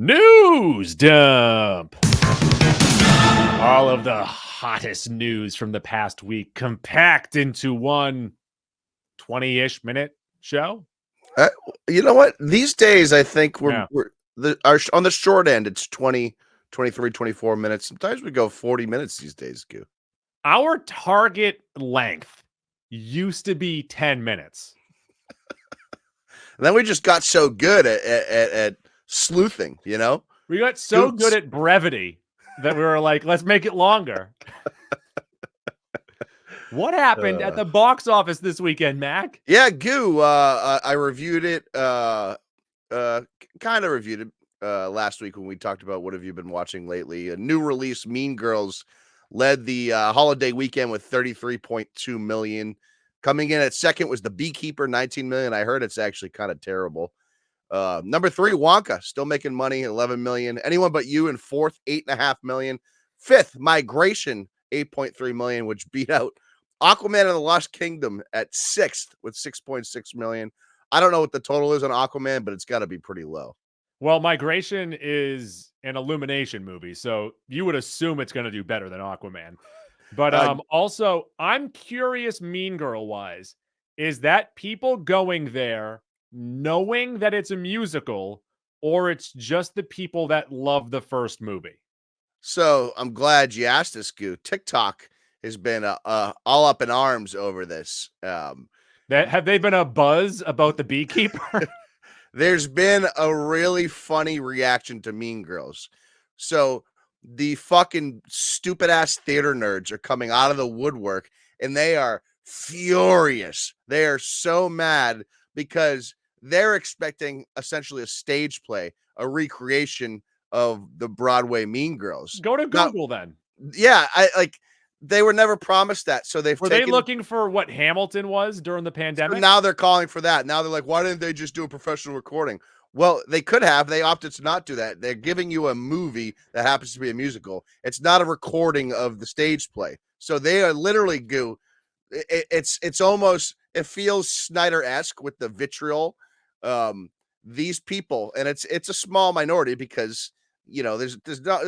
News dump. All of the hottest news from the past week compact into one 20-ish minute show. Uh, you know what? These days, I think Yeah. on the short end, it's 20, 23, 24 minutes. Sometimes we go 40 minutes these days, Goo. Our target length used to be 10 minutes. And then we just got so good at sleuthing, you know? We got so Scoops. good at brevity that we were like, let's make it longer. What happened at the box office this weekend, Mac? Yeah, Goo. I reviewed it. Kind of reviewed it last week when we talked about what have you been watching lately. A new release, Mean Girls, led the holiday weekend with 33.2 million. Coming in at second was The Beekeeper, 19 million. I heard it's actually kind of terrible. Number 3, Wonka, still making money, 11 million. Anyone But You in fourth, 8.5 million. Fifth, Migration, 8.3 million, which beat out Aquaman and the Lost Kingdom at sixth with 6.6 million. I don't know what the total is on Aquaman, but it's got to be pretty low. Well, Migration is an Illumination movie, so you would assume it's going to do better than Aquaman. But also, I'm curious, Mean Girl wise, is that people going there knowing that it's a musical, or it's just the people that love the first movie? So I'm glad you asked this, Goo. TikTok has been all up in arms over this. Have they been a buzz about The Beekeeper? There's been a really funny reaction to Mean Girls. So the fucking stupid ass theater nerds are coming out of the woodwork and they are furious. They are so mad because they're expecting essentially a stage play, a recreation of the Broadway Mean Girls. Go to Google then. Yeah, they were never promised that. So were they looking for what Hamilton was during the pandemic? So now they're calling for that. Now they're like, why didn't they just do a professional recording? Well, they could have. They opted to not do that. They're giving you a movie that happens to be a musical. It's not a recording of the stage play. So they are literally it's almost, it feels Snyder-esque with the vitriol. These people, and it's a small minority because there's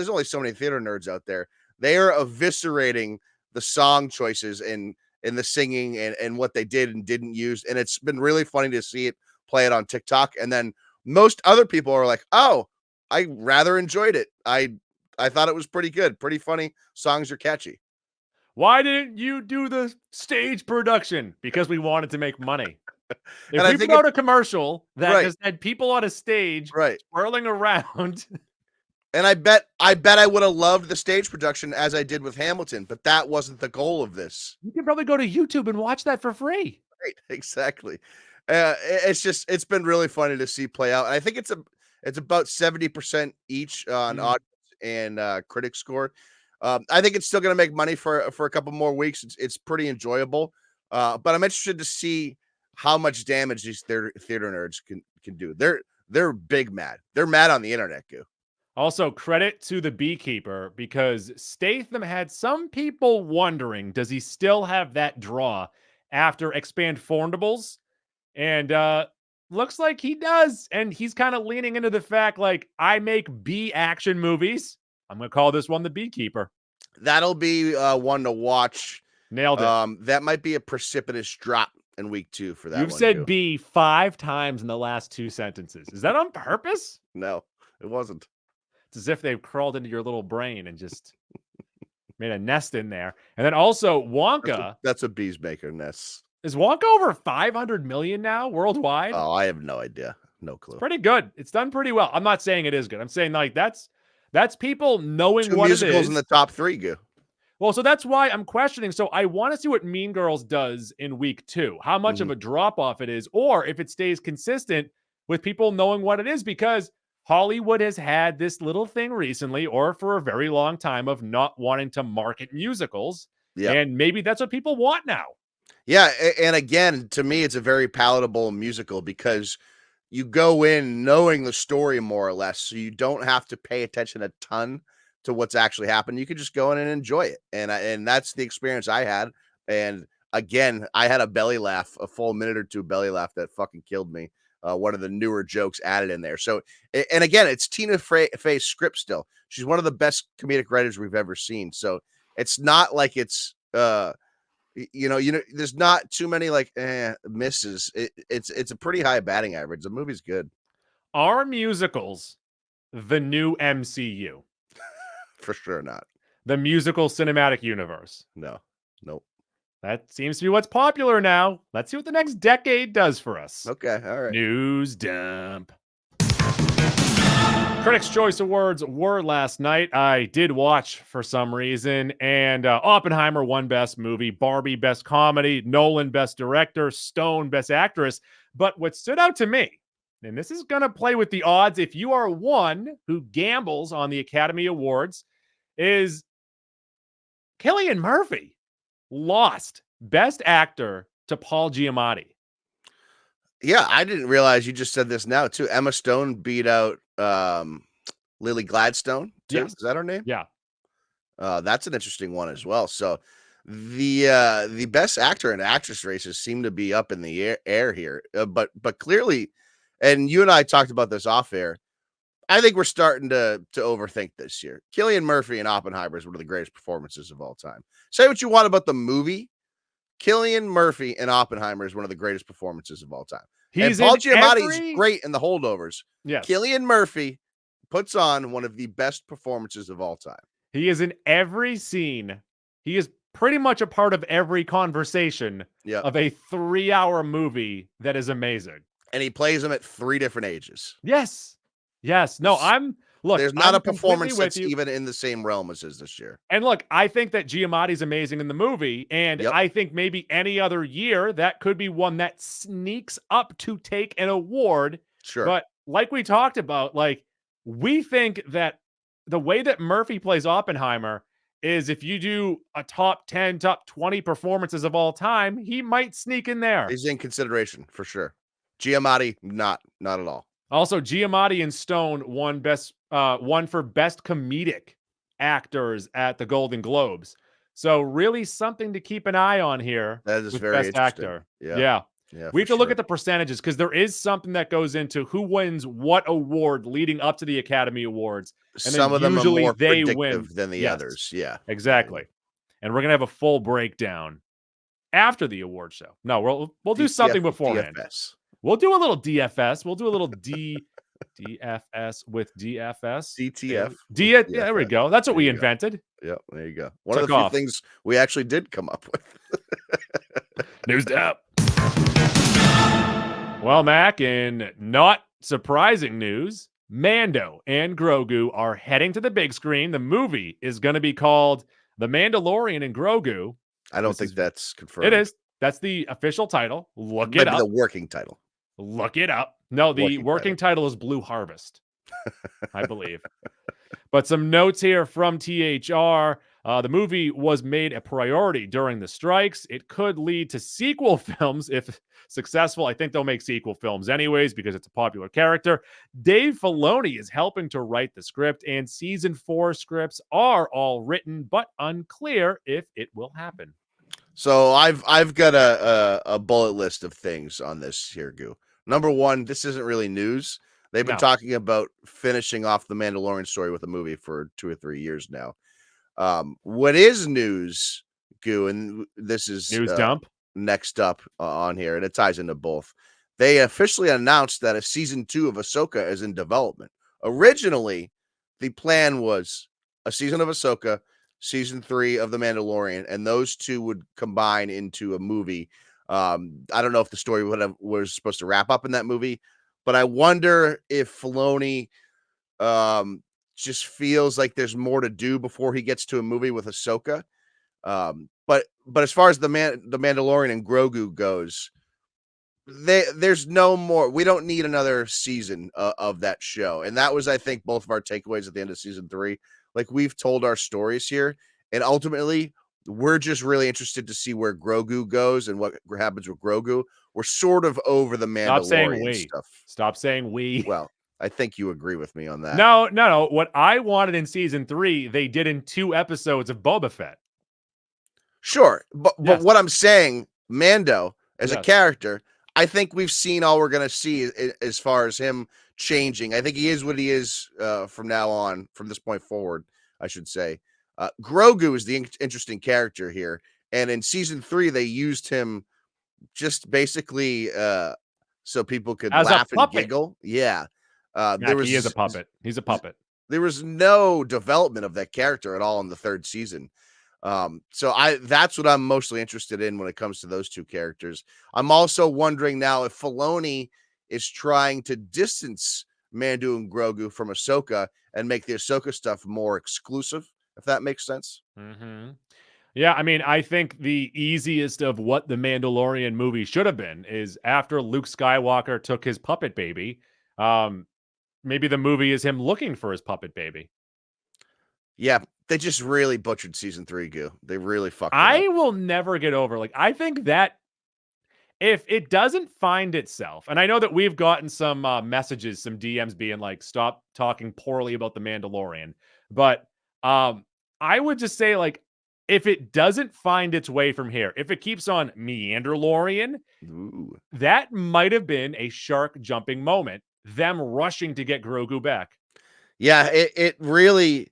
only so many theater nerds out there. They are eviscerating the song choices and the singing and what they did and didn't use. And it's been really funny to see it play it on TikTok. And then most other people are like, oh, I rather enjoyed it. I thought it was pretty good. Pretty funny. Songs are catchy. Why didn't you do the stage production? Because we wanted to make money. If we put out a commercial that just had people on a stage swirling around. And I bet I would have loved the stage production as I did with Hamilton, but that wasn't the goal of this. You can probably go to YouTube and watch that for free. Right, exactly. It's been really funny to see play out. And I think it's about 70% each on audience and critic score. I think it's still going to make money for a couple more weeks. It's pretty enjoyable. But I'm interested to see how much damage these theater nerds can do. They're big mad. They're mad on the internet, Goo. Also, credit to The Beekeeper, because Statham had some people wondering, does he still have that draw after Expandables? And looks like he does. And he's kind of leaning into the fact, like, I make B action movies. I'm going to call this one The Beekeeper. That'll be one to watch. Nailed it. That might be a precipitous drop in week 2 for that. You've said B 5 times in the last 2 sentences. Is that on purpose? No, it wasn't. It's as if they've crawled into your little brain and just made a nest in there. And then also Wonka. That's a bees maker nest. Is Wonka over 500 million now worldwide? Oh, I have no idea. No clue. It's pretty good. It's done pretty well. I'm not saying it is good. I'm saying like that's people knowing 2 what it is. musicals in the top 3, Goo. Well, so that's why I'm questioning. So I want to see what Mean Girls does in week 2, how much of a drop off it is, or if it stays consistent with people knowing what it is, because Hollywood has had this little thing recently, or for a very long time, of not wanting to market musicals. Yeah. And maybe that's what people want now. Yeah. And again, to me, it's a very palatable musical because you go in knowing the story more or less. So you don't have to pay attention a ton to what's actually happened. You could just go in and enjoy it. And that's the experience I had. And again, I had a belly laugh, a full minute or two belly laugh that fucking killed me. one of the newer jokes added in there. So, and again, it's Tina Fey's script still. She's one of the best comedic writers we've ever seen. So it's not like it's, there's not too many like misses. It's a pretty high batting average. The movie's good. Are musicals the new MCU? For sure not. The musical cinematic universe? No. Nope. That seems to be what's popular now. Let's see what the next decade does for us. Okay, all right. News dump. Critics' Choice Awards were last night. I did watch for some reason, and Oppenheimer won Best Movie, Barbie Best Comedy, Nolan Best Director, Stone Best Actress. But what stood out to me, and this is going to play with the odds if you are one who gambles on the Academy Awards, is Cillian Murphy lost Best Actor to Paul Giamatti. Yeah, I didn't realize you just said this now too. Emma Stone beat out Lily Gladstone too. Yes. Is that her name? Yeah. That's an interesting one as well. So the best actor and actress races seem to be up in the air here. But clearly, and you and I talked about this off air, I think we're starting to overthink this year. Cillian Murphy in Oppenheimer is one of the greatest performances of all time. Say what you want about the movie. Cillian Murphy in Oppenheimer is one of the greatest performances of all time. And Paul Giamatti's great in The Holdovers. Yes. Cillian Murphy puts on one of the best performances of all time. He is in every scene. He is pretty much a part of every conversation of a 3-hour movie that is amazing. And he plays them at 3 different ages. Yes. Yes. No, there's not a performance that's even in the same realm as his this year. And look, I think that Giamatti's amazing in the movie. And I think maybe any other year that could be one that sneaks up to take an award. Sure. But like we talked about, like, we think that the way that Murphy plays Oppenheimer is if you do a top 10, top 20 performances of all time, he might sneak in there. He's in consideration for sure. Giamatti, not at all. Also, Giamatti and Stone won for best comedic actors at the Golden Globes. So really something to keep an eye on here. That is with very best actor. Yeah. We have to look at the percentages because there is something that goes into who wins what award leading up to the Academy Awards. And some of them are more predictive win than the others. Yeah, exactly. And we're gonna have a full breakdown after the award show. No, we'll do something beforehand. DFS. We'll do a little DFS. We'll do a little DFS with DFS. DTF. Yeah, there we go. That's what we invented. Yeah, there you go. One of the few things we actually did come up with. News up. Well, Mac, in not surprising news, Mando and Grogu are heading to the big screen. The movie is going to be called The Mandalorian and Grogu. I don't think that's confirmed. It is. That's the official title. Look it up. The working title. Look it up. No, the working title is Blue Harvest, I believe. But some notes here from THR. The movie was made a priority during the strikes. It could lead to sequel films if successful. I think they'll make sequel films anyways because it's a popular character. Dave Filoni is helping to write the script, and season 4 scripts are all written, but unclear if it will happen. So I've got a bullet list of things on this here, Goo. Number 1, this isn't really news. They've been talking about finishing off the Mandalorian story with a movie for 2 or 3 years now. What is news, Goo, and this is news dump next up on here, and it ties into both. They officially announced that a season 2 of Ahsoka is in development. Originally, the plan was a season of Ahsoka, season 3 of The Mandalorian, and those two would combine into a movie. I don't know if the story was supposed to wrap up in that movie, but I wonder if Filoni just feels like there's more to do before he gets to a movie with Ahsoka. But as far as the Mandalorian and Grogu goes, there's no more. We don't need another season of that show. And that was, I think, both of our takeaways at the end of season 3. Like, we've told our stories here, and ultimately we're just really interested to see where Grogu goes and what happens with Grogu. We're sort of over the Mandalorian stuff. Stop saying we. Well, I think you agree with me on that. No. What I wanted in season 3, they did in 2 episodes of Boba Fett. Sure. But what I'm saying, Mando as a character, I think we've seen all we're gonna see as far as him changing. I think he is what he is from now on, from this point forward, I should say. Grogu is the interesting character here, and in season 3, they used him just basically so people could As a laugh and puppet. giggle. Yeah, there Mac, he is a was puppet. He's a puppet. there was no development of that character at all in the 3rd season. So that's what I'm mostly interested in when it comes to those two characters. I'm also wondering now if Filoni is trying to distance Mando and Grogu from Ahsoka and make the Ahsoka stuff more exclusive, if that makes sense. Mm-hmm. Yeah, I mean, I think the easiest of what the Mandalorian movie should have been is after Luke Skywalker took his puppet baby, maybe the movie is him looking for his puppet baby. Yeah, they just really butchered season 3, Goo. They really fucked it up. I will never get over, like, I think that if it doesn't find itself, and I know that we've gotten some messages, some DMs being like, stop talking poorly about the Mandalorian, but I would just say, like, if it doesn't find its way from here, if it keeps on Meandalorian, Ooh. that might have been a shark jumping moment, them rushing to get Grogu back. Yeah, it really,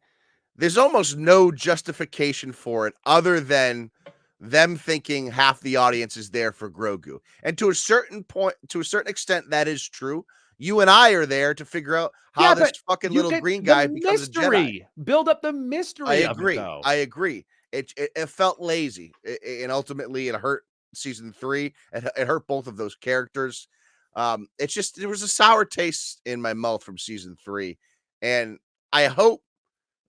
there's almost no justification for it other than them thinking half the audience is there for Grogu. And to a certain point, to a certain extent, that is true. You and I are there to figure out how this fucking little green guy becomes a Jedi. Build up the mystery I of agree. it, though. I agree. It felt lazy, and ultimately it hurt season 3. It hurt both of those characters. It's just there was a sour taste in my mouth from season 3, and I hope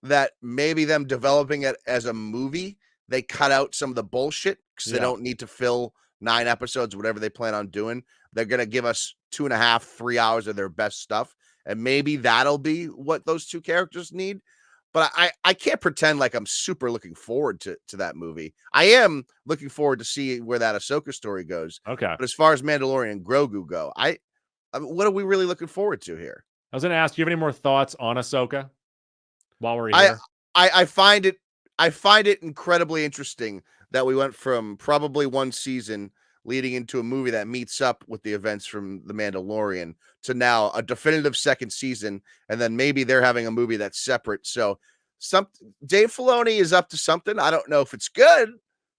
that maybe them developing it as a movie, they cut out some of the bullshit because they don't need to fill 9 episodes, whatever they plan on doing. They're gonna give us 2.5, 3 hours of their best stuff, and maybe that'll be what those two characters need. But I can't pretend like I'm super looking forward to that movie. I am looking forward to see where that Ahsoka story goes. Okay. But as far as Mandalorian and Grogu go, I mean, what are we really looking forward to here? I was going to ask, do you have any more thoughts on Ahsoka while we're here? I find it incredibly interesting that we went from probably one season leading into a movie that meets up with the events from The Mandalorian to now a definitive second season, and then maybe they're having a movie that's separate. So Dave Filoni is up to something. I don't know if it's good,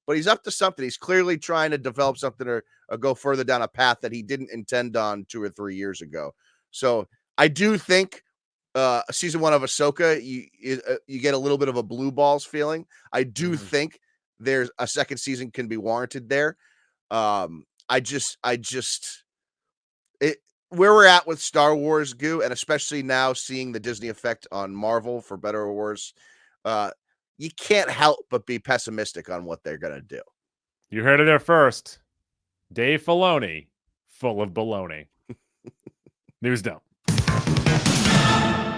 but he's up to something. He's clearly trying to develop something or go further down a path that he didn't intend on 2 or 3 years ago. So I do think season 1 of Ahsoka, you get a little bit of a blue balls feeling. I do think there's a second season can be warranted there. I just where we're at with Star Wars, Goo, and especially now seeing the Disney effect on Marvel, for better or worse, you can't help but be pessimistic on what they're gonna do. You heard it there first. Dave Filoni, full of baloney. News dump.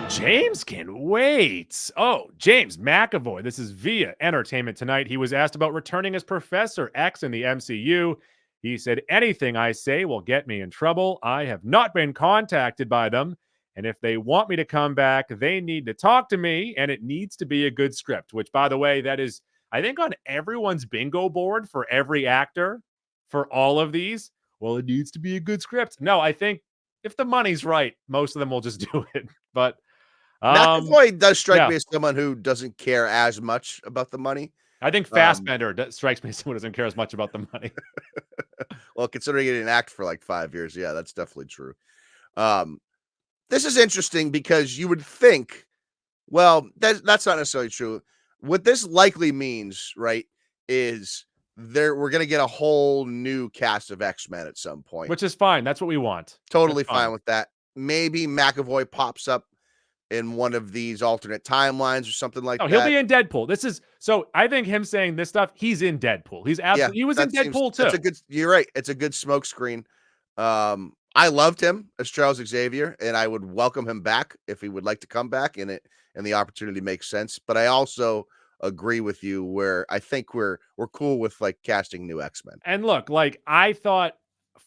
James can wait. Oh, James McAvoy. This is via Entertainment Tonight. He was asked about returning as Professor X in the MCU. He said, anything I say will get me in trouble. I have not been contacted by them. And if they want me to come back, they need to talk to me. And it needs to be a good script, which, by the way, that is, I think, on everyone's bingo board for every actor for all of these. Well, it needs to be a good script. No, I think if the money's right, most of them will just do it. But McAvoy does strike me as someone who doesn't care as much about the money. I think Fassbender strikes me as someone who doesn't care as much about the money. Well, considering he didn't act for like 5 years, yeah, that's definitely true. This is interesting because you would think, well, that's not necessarily true. What this likely means, right, is we're going to get a whole new cast of X-Men at some point. Which is fine. That's what we want. Totally fine with that. Maybe McAvoy pops up in one of these alternate timelines or something like that. He'll be in Deadpool. So I think him saying this stuff, he's in Deadpool. He's absolutely, he was in Deadpool too. You're right. It's a good smokescreen. I loved him as Charles Xavier, and I would welcome him back if he would like to come back and the opportunity makes sense. But I also agree with you where I think we're cool with like casting new X-Men. And look, like I thought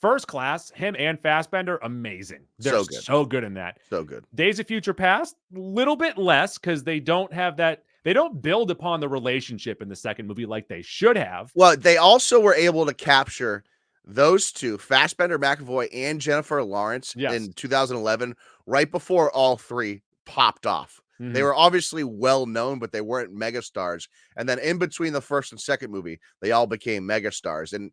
First Class, him and Fassbender, amazing. They're so good in that. So good. Days of Future Past, little bit less because they don't have that. They don't build upon the relationship in the second movie like they should have. Well, they also were able to capture those two, Fassbender, McAvoy, and Jennifer Lawrence Yes. in 2011, right before all three popped off. They Mhm. were obviously well known, but they weren't mega stars. And then in between the first and second movie, they all became mega stars. And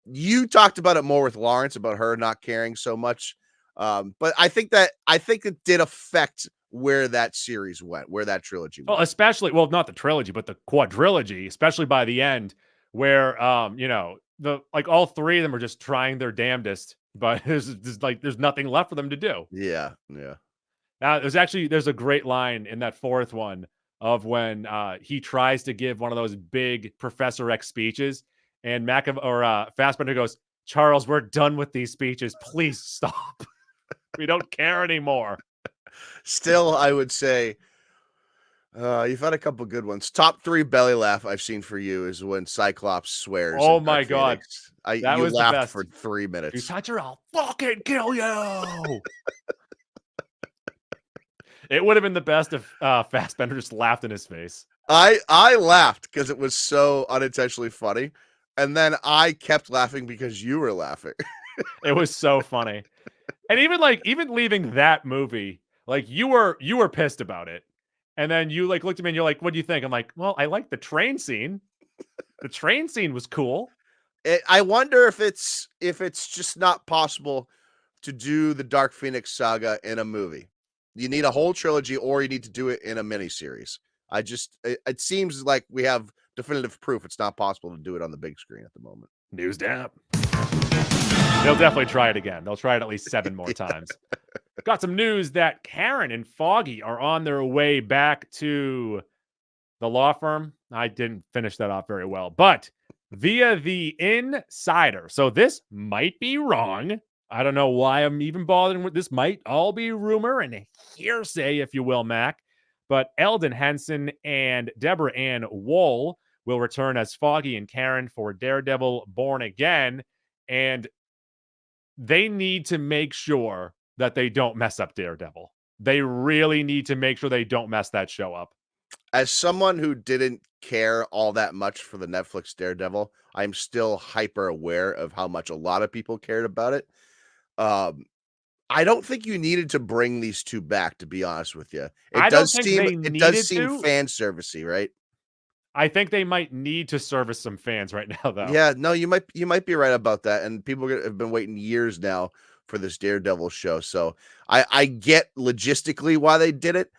you talked about it more with Lawrence about her not caring so much. But I think it did affect where that series went, where that trilogy Well, went. especially well, not the trilogy, but the quadrilogy, especially by the end where, you know, the like all three of them are just trying their damnedest, but there's nothing left for them to do. Yeah, yeah. There's a great line in that fourth one of when he tries to give one of those big Professor X speeches, and Fassbender goes, "Charles, we're done with these speeches. Please stop. We don't care anymore." Still, I would say you've had a couple good ones. Top 3 belly laugh I've seen for you is when Cyclops swears Oh in my Dark god, Phoenix. that You was the laughed for best. 3 "You minutes. touch her, I'll fucking kill you." It would have been the best if Fassbender just laughed in his face. I laughed because it was so unintentionally funny, and then I kept laughing because you were laughing. It was so funny. And even leaving that movie, like you were pissed about it. And then you like looked at me and you're like, "What do you think?" I'm like, "Well, I like the train scene. The train scene was cool." I wonder if it's just not possible to do the Dark Phoenix saga in a movie. You need a whole trilogy, or you need to do it in a miniseries. It seems like we have definitive proof it's not possible to do it on the big screen at the moment. News dap. They'll definitely try it again. They'll try it at least 7 more times. Got some news that Karen and Foggy are on their way back to the law firm. I didn't finish that off very well, but via the insider. So this might be wrong. I don't know why I'm even bothering with this. Might all be rumor and hearsay, if you will, Mac. But Eldon Henson and Deborah Ann Wool will return as Foggy and Karen for Daredevil Born Again. And they need to make sure that they don't mess up Daredevil. They really need to make sure they don't mess that show up. As someone who didn't care all that much for the Netflix Daredevil, I'm still hyper aware of how much a lot of people cared about it. Um, I don't think you needed to bring these two back, to be honest with you. I don't think they It does needed seem to. fan servicey, right? I think they might need to service some fans right now, though. Yeah, no, you might be right about that. And people have been waiting years now for this Daredevil show. So I get logistically why they did it.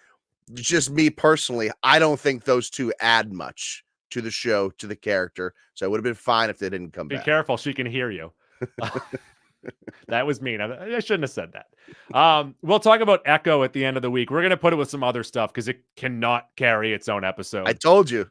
Just me personally, I don't think those two add much to the show, to the character. So it would have been fine if they didn't come Be back. careful, she can hear you. That was mean. I shouldn't have said that. We'll talk about Echo at the end of the week. We're going to put it with some other stuff because it cannot carry its own I episode. told you.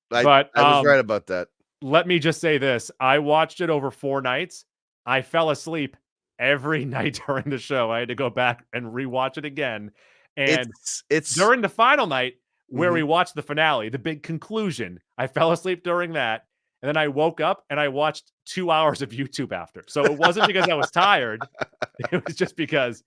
But I was right about that. let me just say this. I watched it over 4 nights. I fell asleep every night during the show. I had to go back and rewatch it again. And It's during the final night where Mhm. we watched the finale, the big conclusion, I fell asleep during that. And then I woke up and I watched 2 hours of YouTube after. So it wasn't because I was tired. It was just because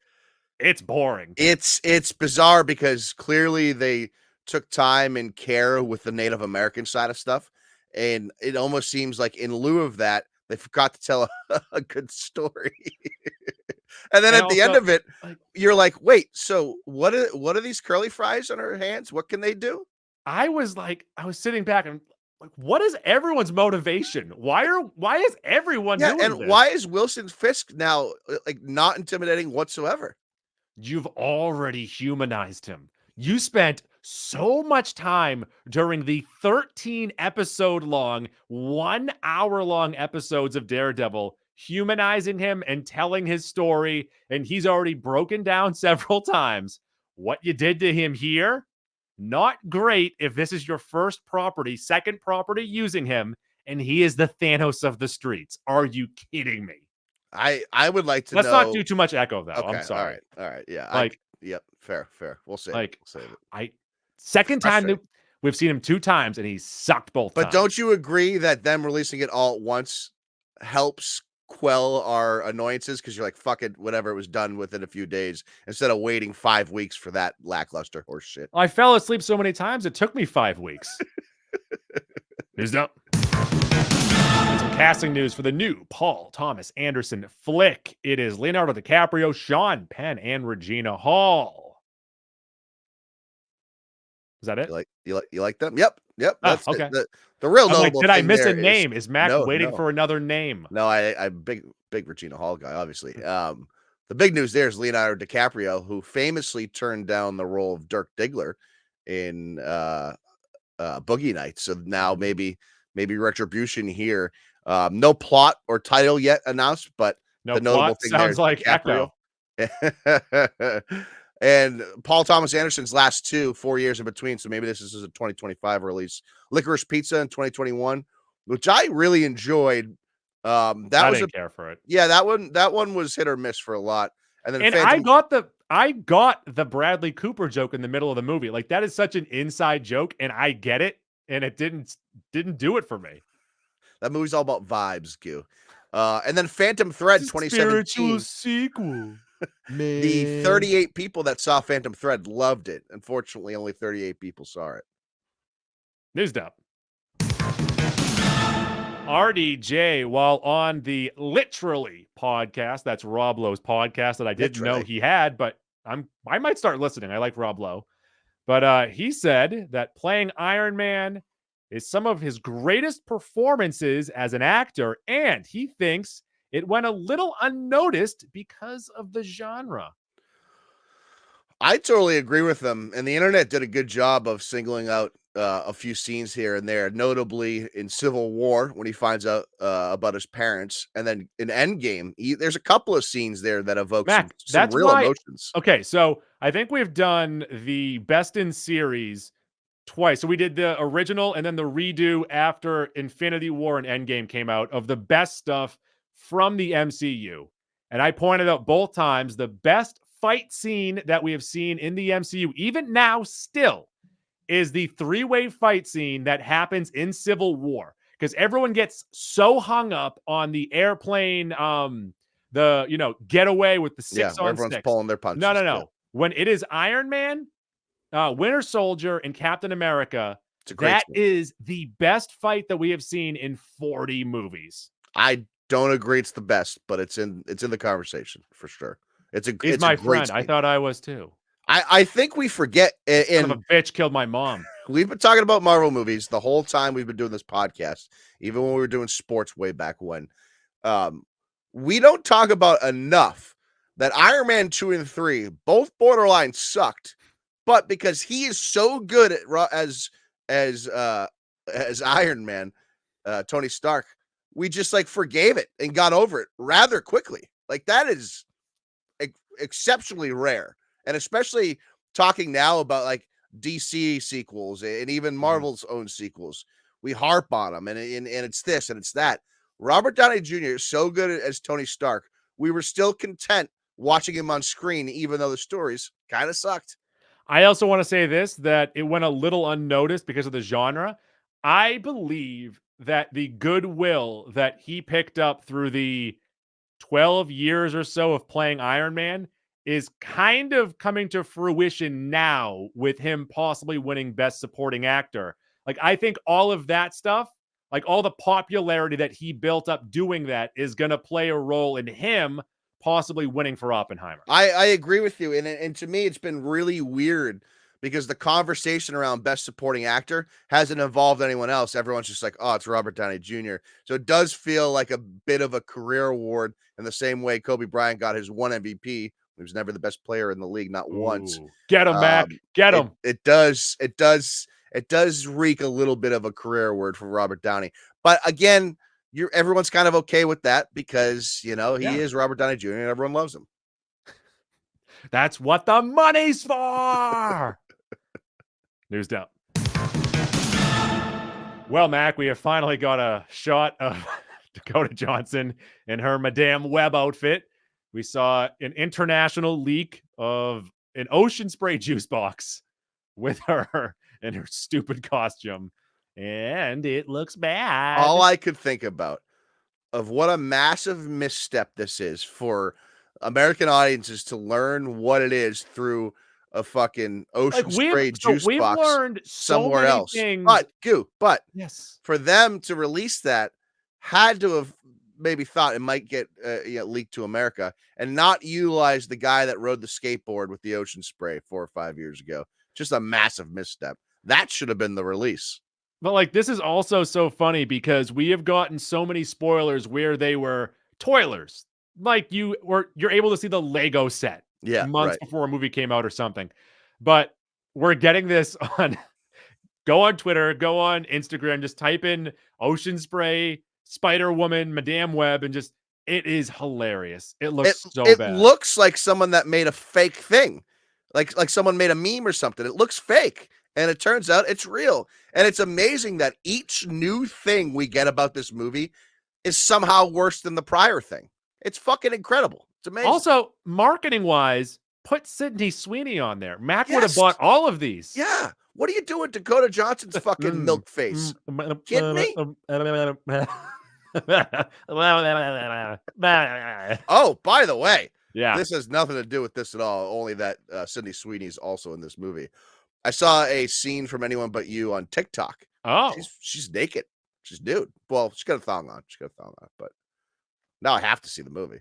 it's boring. It's bizarre because clearly they took time and care with the Native American side of stuff, and it almost seems like in lieu of that, they forgot to tell a good story. And then And at the end also, of it, like, you're like, "Wait, so what are these curly fries on her hands? What can they do?" I was sitting back and like, what is everyone's motivation? Why is everyone Yeah, doing and this? why is Wilson Fisk now like not intimidating whatsoever? You've already humanized him. You spent so much time during the 13 episode long, 1 hour long episodes of Daredevil humanizing him and telling his story. And he's already broken down several times. What you did to him here, not great if this is your first property, second property using him, and he is the Thanos of the streets. Are you kidding me? I would like to Let's not do know. too much echo, though. I'm Okay, sorry. all right, yeah, Like, yep, fair. We'll save it. Like, We'll save it. I second time that Frustrating. we've seen him 2 times and he sucked both But times. don't you agree that them releasing it all at once helps quell our annoyances? Because you're like, fuck it, whatever, it was done within a few days instead of waiting 5 weeks for that lackluster horse shit. I fell asleep so many times it took me 5 weeks. News up. Some Casting news for the new Paul Thomas Anderson flick. It is Leonardo DiCaprio, Sean Penn, and Regina Hall. Is that it? You like them? Yep. Oh, That's okay. it. The real I'm like, notable did I thing miss a there is name? Is Mac waiting no. for another name? No, I'm big Regina Hall guy, obviously. The big news there is Leonardo DiCaprio, who famously turned down the role of Dirk Diggler in Boogie Nights. So now maybe retribution here. No plot or title yet announced, but No the notable plot. thing there Sounds is like DiCaprio. Echo. And Paul Thomas Anderson's last 4 years in between. So maybe this is a 2025 release. Licorice Pizza in 2021, which I really enjoyed. That I was didn't care for it. yeah, that one was hit or miss for a lot. And then I got the Bradley Cooper joke in the middle of the movie. Like, that is such an inside joke, and I get it, and it didn't do it for me. That movie's all about vibes, Goo. And then Phantom Thread 2017. Spiritual sequel. Man. The 38 people that saw Phantom Thread loved it. Unfortunately, only 38 people saw it. News dump. RDJ, while on the Literally podcast, that's Rob Lowe's podcast that I didn't know he had, but I might start listening. I like Rob Lowe. But he said that playing Iron Man is some of his greatest performances as an actor, and he thinks it went a little unnoticed because of the genre. I totally agree with them, and the internet did a good job of singling out a few scenes here and there, notably in Civil War when he finds out about his parents, and then in Endgame, there's a couple of scenes there that evoke Mac, some real emotions. Okay, so I think we've done the best in series twice. So we did the original and then the redo after Infinity War and Endgame came out of the best stuff from the MCU. And I pointed out both times the best fight scene that we have seen in the MCU, even now still, is the three-way fight scene that happens in Civil War. Because everyone gets so hung up on the airplane, getaway with the six on everyone's six. pulling their punches. No. Yeah. When it is Iron Man, Winter Soldier, and Captain America, that is the best fight that we have seen in 40 movies. I don't agree it's the best, but it's in the conversation for sure. He's my friend. I thought I was too. I think we forget. Son of a bitch killed my mom. We've been talking about Marvel movies the whole time we've been doing this podcast, even when we were doing sports way back when. We don't talk about enough that Iron Man 2 and 3 both borderline sucked, but because he is so good at as Iron Man, Tony Stark, we just forgave it and got over it rather quickly. Like, that is exceptionally rare. And especially talking now about DC sequels and even Marvel's own sequels, we harp on them, and it's this and it's that. Robert Downey Jr. is so good as Tony Stark. We were still content watching him on screen, even though the stories kind of sucked. I also want to say this, that it went a little unnoticed because of the genre. I believe that the goodwill that he picked up through the 12 years or so of playing Iron Man is kind of coming to fruition now with him possibly winning Best Supporting Actor. I think all of that stuff, all the popularity that he built up doing that, is going to play a role in him possibly winning for Oppenheimer. I agree with you. And to me, it's been really weird because the conversation around Best Supporting Actor hasn't involved anyone else. Everyone's just like, oh, it's Robert Downey Jr. So it does feel like a bit of a career award in the same way Kobe Bryant got his one MVP. He was never the best player in the league, not once. Get him, Mac. Get him. It does reek a little bit of a career award for Robert Downey. But again, everyone's kind of okay with that because, he is Robert Downey Jr. and everyone loves him. That's what the money's for. News dump. Well, Mac, we have finally got a shot of Dakota Johnson in her Madame Web outfit. We saw an international leak of an Ocean Spray juice box with her in her stupid costume, and it looks bad. All I could think about of what a massive misstep this is for American audiences to learn what it is through a fucking Ocean Spray juice box learned somewhere else. Things. But Yes, for them to release that had to have maybe thought it might get leaked to America and not utilize the guy that rode the skateboard with the ocean spray 4 or 5 years ago. Just a massive misstep. That should have been the release. But like, this is also so funny because we have gotten so many spoilers where they were toilers. Like you're able to see the Lego set months before a movie came out or something. But we're getting this on go on Twitter, go on Instagram, just type in Ocean Spray, Spider-Woman, Madame Web, and just it is hilarious. It looks so bad. It looks like someone that made a fake thing. Like someone made a meme or something. It looks fake. And it turns out it's real. And it's amazing that each new thing we get about this movie is somehow worse than the prior thing. It's fucking incredible. It's amazing. Also, marketing-wise, put Sydney Sweeney on there. Mac would have bought all of these. Yeah. What are you doing, Dakota Johnson's fucking milk face? Kidding me? Oh, by the way, this has nothing to do with this at all. Only that Sydney Sweeney's also in this movie. I saw a scene from Anyone But You on TikTok. Oh, she's naked. She's nude. Well, she's got a thong on. But now I have to see the movie.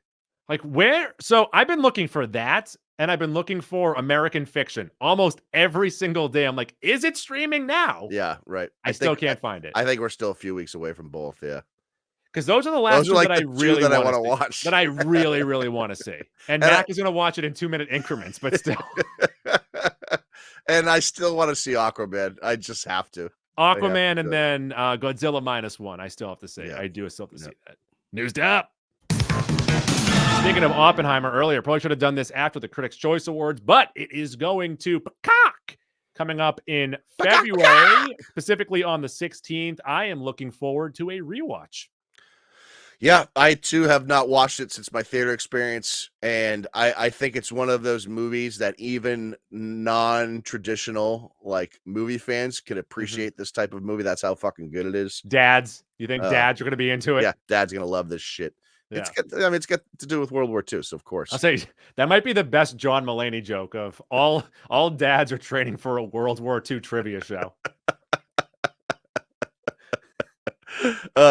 Like where? So I've been looking for that, and I've been looking for American Fiction almost every single day. I'm like, is it streaming now? Yeah, right. I still can't find it. I think we're still a few weeks away from both. Yeah, because those are the last two like that I really want to watch. That I really, really want to see. And Mac is going to watch it in 2-minute increments, but still. And I still want to see Aquaman. I just have to. Aquaman and then Godzilla -1. I still have to say. Yeah. I do still have to see that. Newsed up. Speaking of Oppenheimer earlier, probably should have done this after the Critics' Choice Awards, but it is going to Peacock coming up in February, specifically on the 16th. I am looking forward to a rewatch. Yeah, I too have not watched it since my theater experience, and I think it's one of those movies that even non-traditional like movie fans can appreciate this type of movie. That's how fucking good it is. Dads, you think dads are going to be into it? Yeah, dad's going to love this shit. Yeah. It's got to do with World War II, so of course. I'll say that might be the best John Mulaney joke of all dads are training for a World War II trivia show.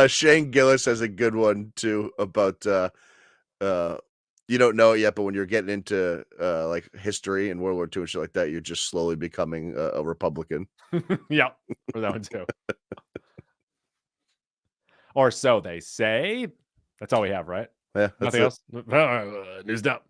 Shane Gillis has a good one too about you don't know it yet, but when you're getting into like history and World War II and shit like that, you're just slowly becoming a Republican. Yeah, for that one too. Or so they say. That's all we have, right? Yeah. Nothing else? News up.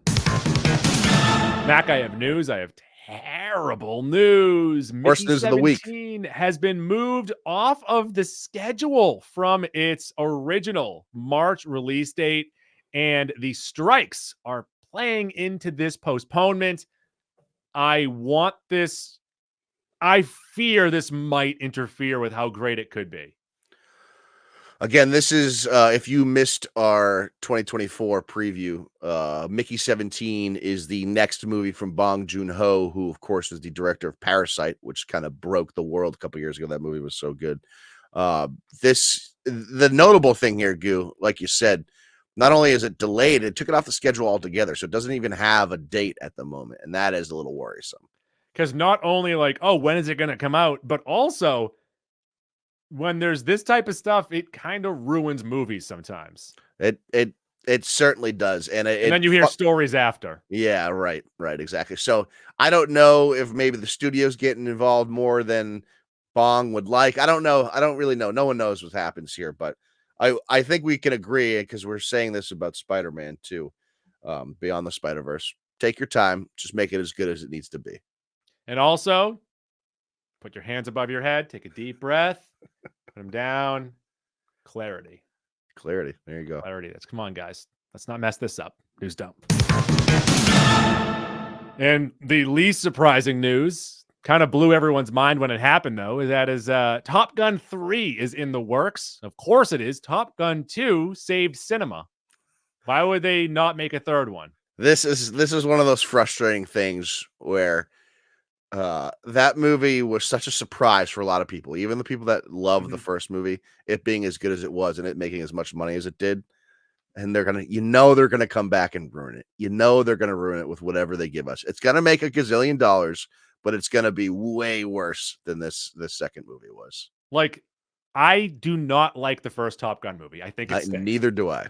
Mac, I have news. I have terrible news. Worst news of the week has been moved off of the schedule from its original March release date, and the strikes are playing into this postponement. I fear this might interfere with how great it could be. Again, this is if you missed our 2024 preview, Mickey 17 is the next movie from Bong Joon-ho, who of course was the director of Parasite, which kind of broke the world a couple years ago. That movie was so good. The notable thing here, Goo, like you said, not only is it delayed, it took it off the schedule altogether, so it doesn't even have a date at the moment, and that is a little worrisome. Because not only like, oh, when is it going to come out, but also when there's this type of stuff, it kind of ruins movies sometimes. It certainly does, and then you hear stories after. Yeah, right, exactly. So I don't know if maybe the studio's getting involved more than Bong would like. I don't know. I don't really know. No one knows what happens here, but I think we can agree, because we're saying this about Spider-Man too, Beyond the Spider-Verse. Take your time, just make it as good as it needs to be. And also, put your hands above your head, take a deep breath, put them down. Clarity. There you go. Clarity. Come on, guys. Let's not mess this up. News dump. And the least surprising news, kind of blew everyone's mind when it happened, though, is that Top Gun 3 is in the works. Of course it is. Top Gun 2 saved cinema. Why would they not make a third one? This is one of those frustrating things where that movie was such a surprise for a lot of people, even the people that love the first movie, it being as good as it was and it making as much money as it did. And they're going to come back and ruin it. They're going to ruin it with whatever they give us. It's going to make $1 gazillion, but it's going to be way worse than this second movie was. Like, I do not like the first Top Gun movie. I think it stinks. Neither do I.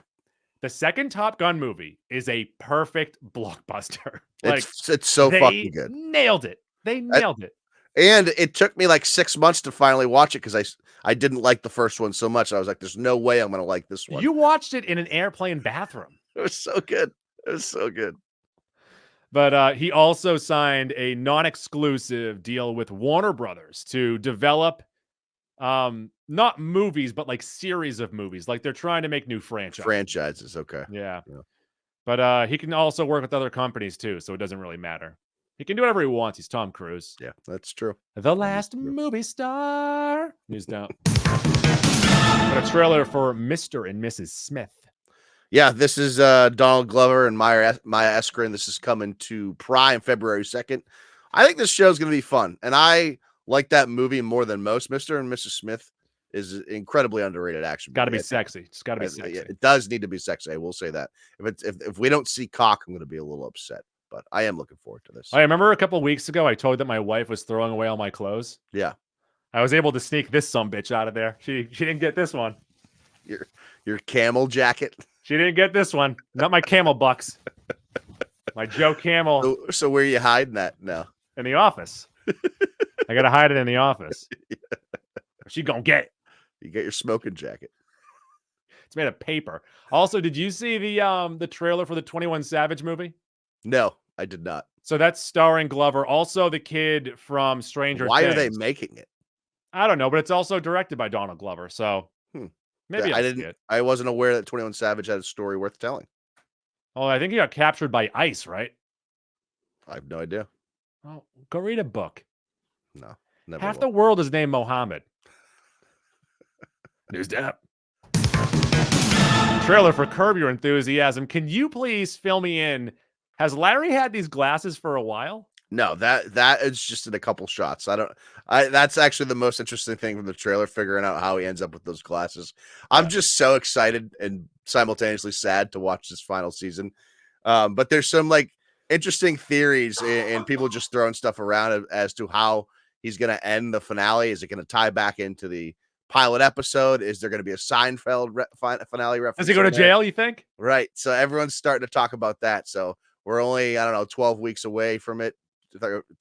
The second Top Gun movie is a perfect blockbuster. Like, it's so fucking they good. nailed it. They nailed it. And it took me like 6 months to finally watch it because I didn't like the first one so much. I was like, there's no way I'm going to like this one. You watched it in an airplane bathroom. It was so good. It was so good. But he also signed a non-exclusive deal with Warner Brothers to develop not movies, but like series of movies. Like they're trying to make new franchises. Okay. Yeah. Yeah. But he can also work with other companies too, so it doesn't really matter. He can do whatever he wants. He's Tom Cruise. Yeah, that's true. The last movie star. News down. Got a trailer for Mr. and Mrs. Smith. Yeah, this is Donald Glover and Maya Eskren. This is coming to Prime February 2nd. I think this show is going to be fun, and I like that movie more than most. Mr. and Mrs. Smith is an incredibly underrated action movie. Got to be sexy. It's got to be sexy. It does need to be sexy. I will say that. If we don't see cock, I'm going to be a little upset. But I am looking forward to this. I remember a couple of weeks ago, I told you that my wife was throwing away all my clothes. Yeah, I was able to sneak this sumbitch out of there. She didn't get this one. Your camel jacket. She didn't get this one. Not my camel bucks. My Joe Camel. So where are you hiding that now? In the office. I gotta hide it in the office. Yeah. She gonna get it. You get your smoking jacket. It's made of paper. Also, did you see the trailer for the 21 Savage movie? No, I did not. So that's starring Glover. Also, the kid from Stranger Things. Why are they making it? I don't know, but it's also directed by Donald Glover. So maybe I wasn't aware that 21 Savage had a story worth telling. Oh, I think he got captured by ICE, right? I have no idea. Oh, go read a book. No, never. Half the world is named Mohammed. News up. Trailer for Curb Your Enthusiasm. Can you please fill me in? Has Larry had these glasses for a while? No, that is just in a couple shots. That's actually the most interesting thing from the trailer, figuring out how he ends up with those glasses. I'm just so excited and simultaneously sad to watch this final season. But there's some like interesting theories and people just throwing stuff around as to how he's going to end the finale. Is it going to tie back into the pilot episode? Is there going to be a Seinfeld finale reference? Does he go to jail, you think? Right. So everyone's starting to talk about that. So we're only, 12 weeks away from it.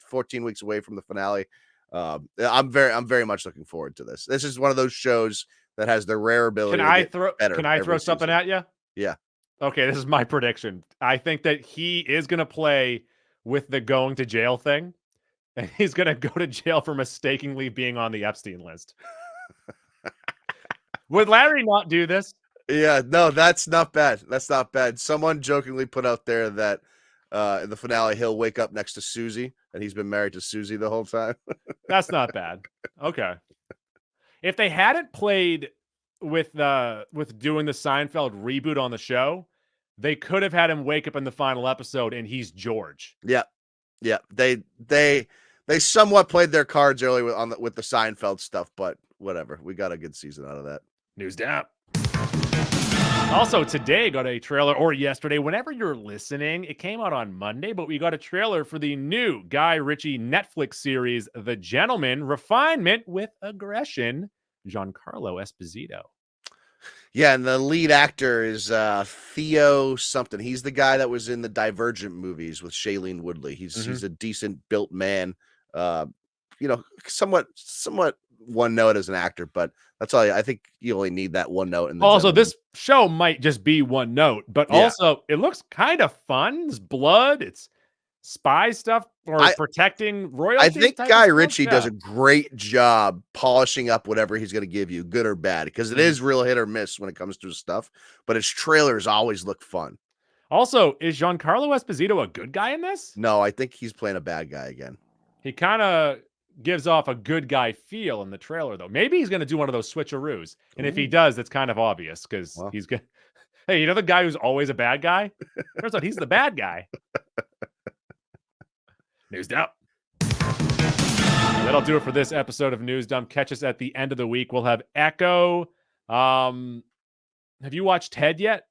14 weeks away from the finale. I'm very much looking forward to this. This is one of those shows that has the rare ability. Can I throw something at you? Yeah. Okay, this is my prediction. I think that he is going to play with the going to jail thing, and he's going to go to jail for mistakenly being on the Epstein list. Would Larry not do this? Yeah, no, that's not bad. That's not bad. Someone jokingly put out there that in the finale he'll wake up next to Susie, and he's been married to Susie the whole time. That's not bad. Okay. If they hadn't played with doing the Seinfeld reboot on the show, they could have had him wake up in the final episode and he's George. Yeah. Yeah. They somewhat played their cards early with the Seinfeld stuff, but whatever. We got a good season out of that. News down. Also, today got a trailer, or yesterday, whenever you're listening, it came out on Monday, but we got a trailer for the new Guy Ritchie Netflix series, The Gentleman, Refinement with Aggression, Giancarlo Esposito. Yeah, and the lead actor is Theo something. He's the guy that was in the Divergent movies with Shailene Woodley. He's a decent built man, somewhat one note as an actor, but that's all. I think you only need that one note. Also, this show might just be one note, but also it looks kind of fun. It's blood. It's spy stuff or protecting royalty. I think Guy Ritchie does a great job polishing up whatever he's going to give you, good or bad, because it is real hit or miss when it comes to his stuff. But his trailers always look fun. Also, is Giancarlo Esposito a good guy in this? No, I think he's playing a bad guy again. He kind of gives off a good guy feel in the trailer, though. Maybe he's going to do one of those switcheroos. And if he does, that's kind of obvious because he's good. Hey, you know the guy who's always a bad guy? Turns out he's the bad guy. News Dump. That'll do it for this episode of News Dump. Catch us at the end of the week. We'll have Echo. Have you watched Ted yet?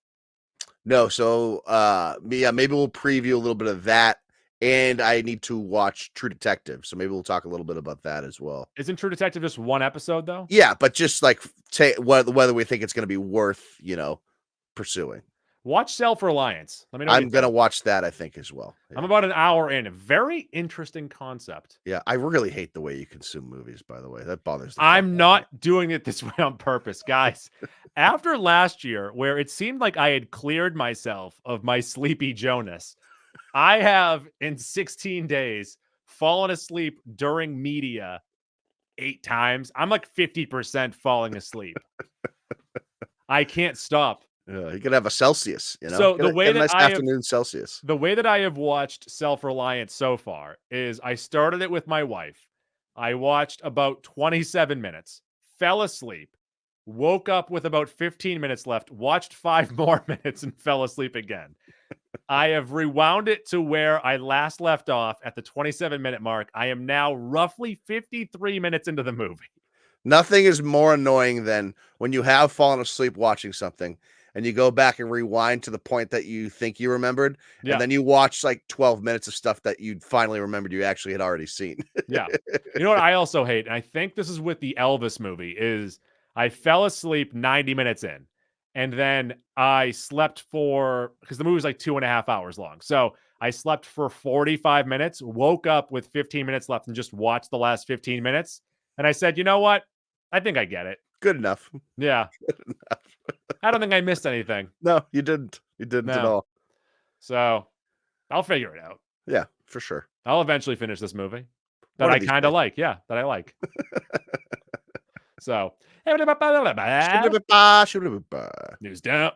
No. So, maybe we'll preview a little bit of that and I need to watch True Detective. So maybe we'll talk a little bit about that as well. Isn't True Detective just one episode though? Yeah, but just like whether we think it's going to be worth, pursuing. Watch Self-Reliance. Let me know. I'm going to watch that, I think, as well. Yeah. I'm about an hour in. A very interesting concept. Yeah, I really hate the way you consume movies, by the way. That bothers me. I'm not doing it this way on purpose, guys. After last year, where it seemed like I had cleared myself of my sleepy Jonas, I have, in 16 days, fallen asleep during media 8 times. I'm like 50% falling asleep. I can't stop. Yeah, you could have a Celsius, So the way that afternoon Celsius. The way that I have watched Self-Reliance so far is I started it with my wife. I watched about 27 minutes, fell asleep, woke up with about 15 minutes left, watched 5 more minutes, and fell asleep again. I have rewound it to where I last left off at the 27-minute mark. I am now roughly 53 minutes into the movie. Nothing is more annoying than when you have fallen asleep watching something and you go back and rewind to the point that you think you remembered. Yeah. And then you watch like 12 minutes of stuff that you finally remembered you actually had already seen. Yeah. You know what I also hate? And I think this is with the Elvis movie is I fell asleep 90 minutes in and then I slept because the movie was like 2.5 hours long. So I slept for 45 minutes, woke up with 15 minutes left and just watched the last 15 minutes. And I said, you know what? I think I get it. Good enough. Yeah. Good enough. I don't think I missed anything. No, you didn't. You didn't at all. So I'll figure it out. Yeah, for sure. I'll eventually finish this movie that I kind of like. Yeah, that I like. So, news down.